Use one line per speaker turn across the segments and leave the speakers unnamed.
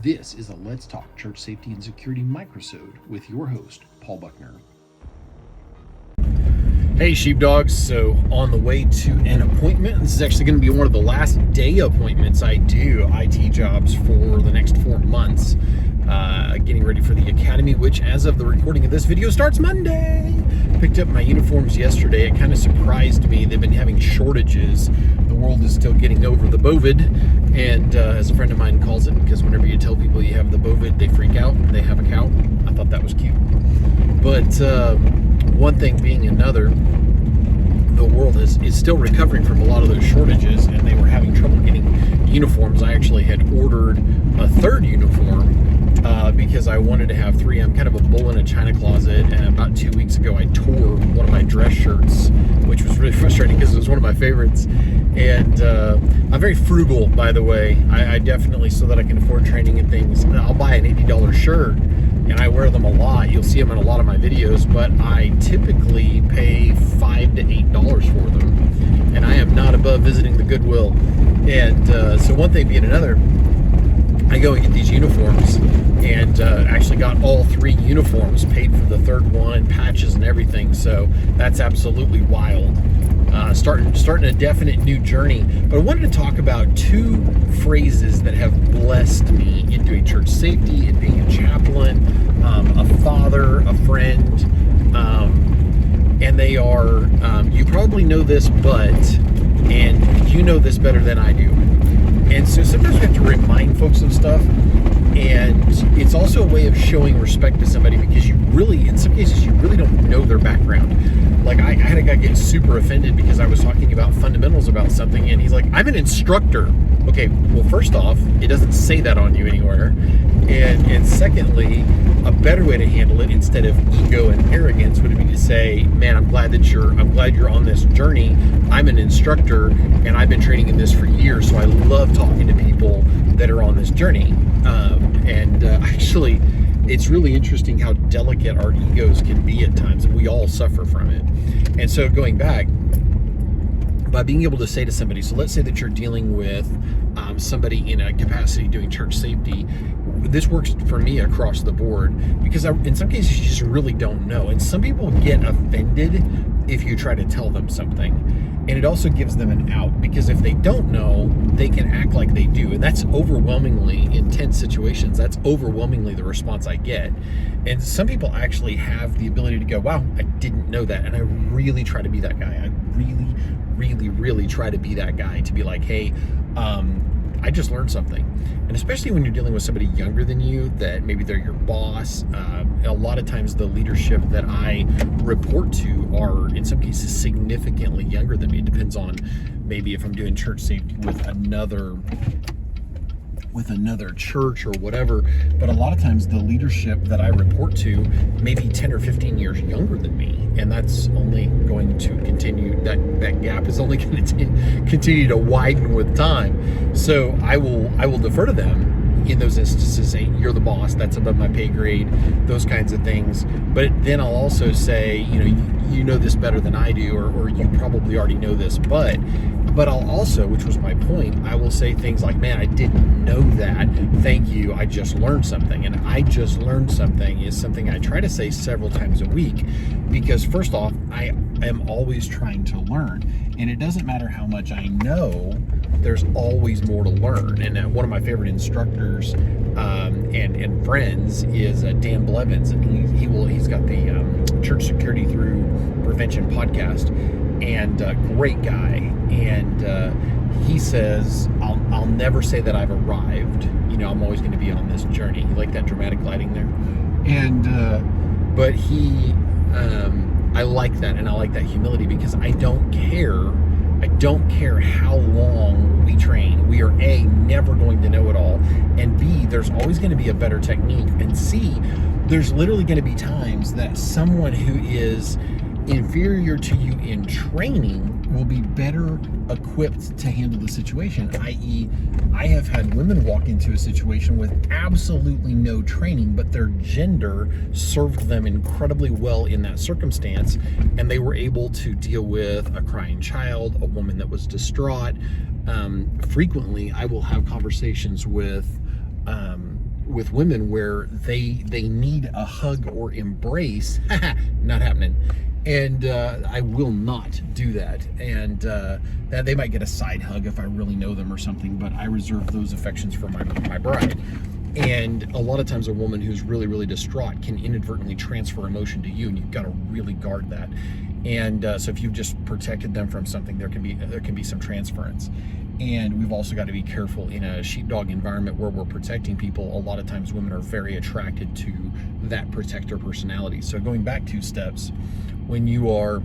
This is a Let's Talk Church Safety and Security microsode with your host, Paul Buckner. Hey, sheepdogs. So on the way to an appointment. This is actually going to be one of the last day appointments I do IT jobs for the next 4 months. Getting ready for the academy, which as of the recording of this video starts Monday. Picked up my uniforms yesterday. It kind of surprised me. They've been having shortages. The world is still getting over the bovid, and as a friend of mine calls it, because whenever you tell people you have the bovid, they freak out. They have a cow. I thought that was cute. But one thing being another, the world is still recovering from a lot of those shortages, and they were having trouble getting uniforms. I actually had ordered a third uniform because I wanted to have three. I'm kind of a bull in a china closet, and about 2 weeks ago I tore one of my dress shirts, which was really frustrating because it was one of my favorites. And I'm very frugal, by the way. I definitely, so that I can afford training and things, I'll buy an $80 shirt, and I wear them a lot. You'll see them in a lot of my videos, but I typically pay $5 to $8 for them, and I am not above visiting the Goodwill. And so one thing being another, I go and get these uniforms, and actually got all three uniforms, paid for the third one, patches and everything. So that's absolutely wild. Starting a definite new journey. But I wanted to talk about two phrases that have blessed me in doing church safety, in being a chaplain, a father, a friend, and they are, you probably know this, and you know this better than I do. And so sometimes we have to remind folks of stuff, and it's also a way of showing respect to somebody, because you really, in some cases, you really don't know their background. Like, I had a guy get super offended because I was talking about fundamentals about something, and he's like, I'm an instructor. Okay, well, first off, it doesn't say that on you anywhere. And secondly, a better way to handle it, instead of ego and arrogance, would be to say, man, I'm glad you're on this journey. I'm an instructor, and I've been training in this for years, so I love talking to people that are on this journey. Actually, it's really interesting how delicate our egos can be at times, and we all suffer from it. And so going back, by being able to say to somebody, so let's say that you're dealing with somebody in a capacity doing church safety. This works for me across the board, because in some cases you just really don't know. And some people get offended if you try to tell them something. And it also gives them an out, because if they don't know, they can act like they do. And that's overwhelmingly, in tense situations, that's overwhelmingly the response I get. And some people actually have the ability to go, wow, I didn't know that. And I really try to be that guy. I really try to be that guy, to be like, hey, I just learned something. And especially when you're dealing with somebody younger than you, that maybe they're your boss. A lot of times the leadership that I report to are, in some cases, significantly younger than me. It depends on maybe if I'm doing church safety with another church or whatever. But a lot of times the leadership that I report to may be 10 or 15 years younger than me. And that's only going to continue, that gap is only going to continue to widen with time. So I will defer to them in those instances, saying, you're the boss, that's above my pay grade, those kinds of things. But then I'll also say, you know this better than I do, or you probably already know this, but I'll also, which was my point, I will say things like, man, I didn't know that. Thank you. I just learned something. And I just learned something is something I try to say several times a week, because first off, I am always trying to learn. And it doesn't matter how much I know, there's always more to learn. And one of my favorite instructors and friends is Dan Blevins. And he's got the Church Security Through Prevention podcast. And great guy. And he says, I'll never say that I've arrived. I'm always going to be on this journey. You like that dramatic lighting there? And but I like that, and I like that humility, because I don't care how long we train. We are A, never going to know it all, and B, there's always going to be a better technique, and C, there's literally going to be times that someone who is inferior to you in training will be better equipped to handle the situation, i.e., I have had women walk into a situation with absolutely no training, but their gender served them incredibly well in that circumstance, and they were able to deal with a crying child, a woman that was distraught. Frequently, I will have conversations with with women where they need a hug or embrace. Not happening. And I will not do that. And that they might get a side hug if I really know them or something, but I reserve those affections for my bride. And a lot of times a woman who's really, really distraught can inadvertently transfer emotion to you, and you've got to really guard that. And so if you've just protected them from something, there can be some transference. And we've also got to be careful in a sheepdog environment where we're protecting people. A lot of times women are very attracted to that protector personality. So going back 2 steps, when you're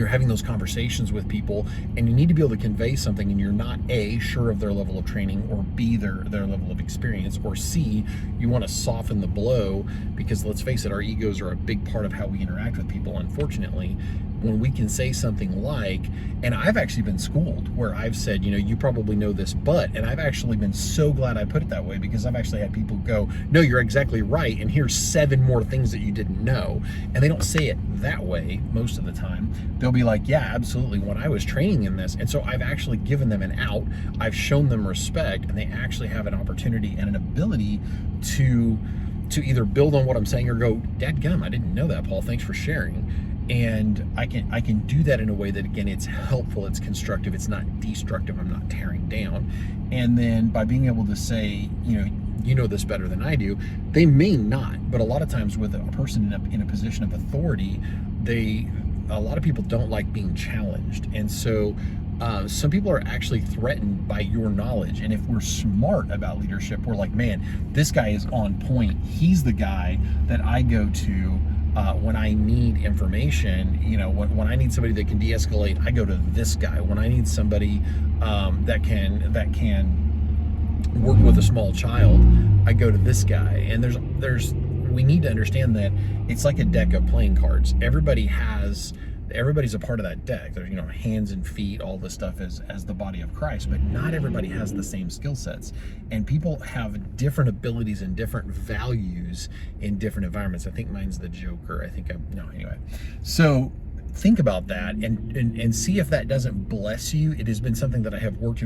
having those conversations with people and you need to be able to convey something and you're not A, sure of their level of training, or B, their level of experience, or C, you want to soften the blow, because let's face it, our egos are a big part of how we interact with people, unfortunately. When we can say something like, and I've actually been schooled where I've said, you probably know this, but, and I've actually been so glad I put it that way, because I've actually had people go, no, you're exactly right, and here's 7 more things that you didn't know. And they don't say it that way most of the time. They'll be like, yeah, absolutely, when I was training in this. And so I've actually given them an out, I've shown them respect, and they actually have an opportunity and an ability to either build on what I'm saying or go, dadgum, I didn't know that, Paul, thanks for sharing. And I can do that in a way that, again, it's helpful, it's constructive, it's not destructive, I'm not tearing down. And then by being able to say, you know this better than I do, they may not, but a lot of times with a person in a position of authority, a lot of people don't like being challenged. And so some people are actually threatened by your knowledge. And if we're smart about leadership, we're like, man, this guy is on point. He's the guy that I go to when I need information. When I need somebody that can de-escalate, I go to this guy. When I need somebody that can work with a small child, I go to this guy. And we need to understand that it's like a deck of playing cards. Everybody's a part of that deck. There's, hands and feet, all this stuff as the body of Christ, but not everybody has the same skill sets. And people have different abilities and different values in different environments. I think mine's the Joker. Anyway. So think about that and see if that doesn't bless you. It has been something that I have worked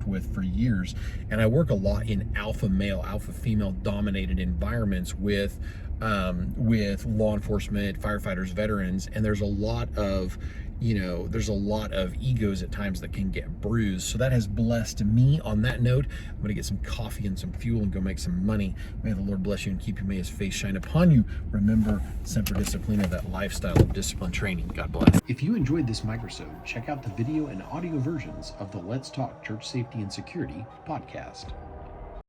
with for years. And I work a lot in alpha male, alpha female dominated environments with law enforcement, firefighters, veterans, and there's a lot of egos at times that can get bruised. So that has blessed me. On that note, I'm going to get some coffee and some fuel and go make some money. May the Lord bless you and keep you. May his face shine upon you. Remember, Semper Disciplina, that lifestyle of discipline training. God bless. If you enjoyed this microsode, check out the video and audio versions of the Let's Talk Church Safety and Security podcast.